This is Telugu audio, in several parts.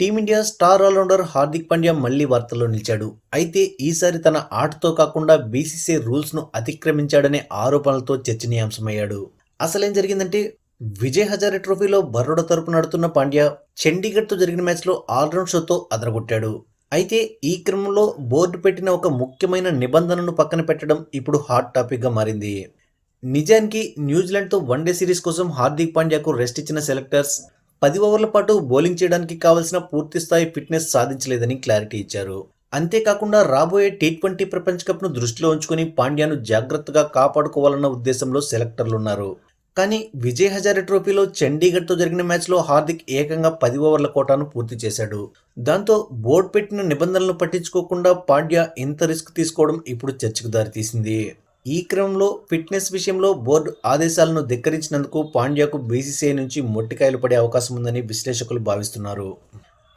Team India star allrounder Hardik Pandya మళ్లీ వార్తల్లో నిలిచాడు. అయితే ఈసారి తన ఆటతో కాకుండా బీసీసీఐ రూల్స్ను అతిక్రమించాడనే ఆరోపణలతో చర్చనీయాంశమయ్యాడు. అసలేం జరిగిందంటే విజయ్ హజారే ట్రోఫీలో బరోడా తరపున ఆడుతున్న పాండ్యా చండీగఢ్తో జరిగిన మ్యాచ్లో ఆల్రౌండ్ షోతో అదరగొట్టాడు. అయితే ఈ క్రమంలో బోర్డు పెట్టిన ఒక ముఖ్యమైన నిబంధనను పక్కన పెట్టడం ఇప్పుడు హాట్ టాపిక్గా మారింది. నిజానికి న్యూజిలాండ్తో వన్డే సిరీస్ కోసం హార్దిక్ పాండ్యాకు రెస్ట్ ఇచ్చిన సెలెక్టర్స్ 10 ఓవర్ల పాటు బౌలింగ్ చేయడానికి కావలసిన పూర్తిస్థాయి ఫిట్నెస్ సాధించలేదని క్లారిటీ ఇచ్చారు. అంతేకాకుండా రాబోయే టీ20 ప్రపంచ కప్ను దృష్టిలో ఉంచుకుని పాండ్యాను జాగ్రత్తగా కాపాడుకోవాలన్న ఉద్దేశంలో సెలెక్టర్లున్నారు. కానీ విజయ్ హజారే ట్రోఫీలో చండీగఢ్తో జరిగిన మ్యాచ్లో హార్దిక్ ఏకంగా 10 ఓవర్ల కోటాను పూర్తి చేశాడు. దాంతో బోర్డు పెట్టిన నిబంధనలను పట్టించుకోకుండా పాండ్యా ఇంత రిస్క్ తీసుకోవడం ఇప్పుడు చర్చకు దారితీసింది. ఈ క్రమంలో ఫిట్నెస్ విషయంలో బోర్డు ఆదేశాలను ధిక్కరించినందుకు పాండ్యాకు బీసీసీఐ నుంచి మొట్టికాయలు పడే అవకాశం ఉందని విశ్లేషకులు భావిస్తున్నారు.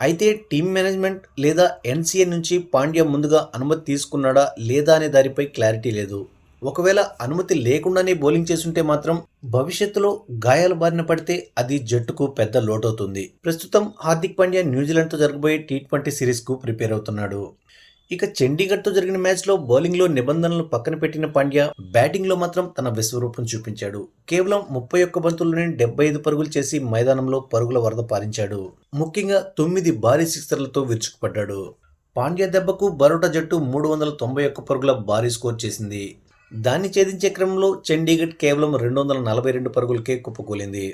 అయితే టీమ్ మేనేజ్మెంట్ లేదా ఎన్సీఏ నుంచి పాండ్యా ముందుగా అనుమతి తీసుకున్నాడా లేదా అనే దానిపై క్లారిటీ లేదు. ఒకవేళ అనుమతి లేకుండానే బౌలింగ్ చేసుంటే మాత్రం భవిష్యత్తులో గాయాల బారిన పడితే అది జట్టుకు పెద్ద లోటవుతుంది. ప్రస్తుతం హార్దిక్ పాండ్యా న్యూజిలాండ్తో జరగబోయే టీ20 సిరీస్కు ప్రిపేర్ అవుతున్నాడు. ఇక చండీగఢ్తో జరిగిన మ్యాచ్లో బౌలింగ్లో నిబంధనలు పక్కన పెట్టిన పాండ్యా బ్యాటింగ్లో మాత్రం తన విశ్వరూపం చూపించాడు. కేవలం 31 బంతుల్లోనే 75 పరుగులు చేసి మైదానంలో పరుగుల వరద పారించాడు. ముఖ్యంగా 9 భారీ సిక్సర్లతో విరుచుకుపడ్డాడు. పాండ్యా దెబ్బకు బరోడా జట్టు 391 పరుగుల భారీ స్కోర్ చేసింది. దాన్ని ఛేదించే క్రమంలో చండీగఢ్ కేవలం 242 పరుగులకే కుప్పకూలింది.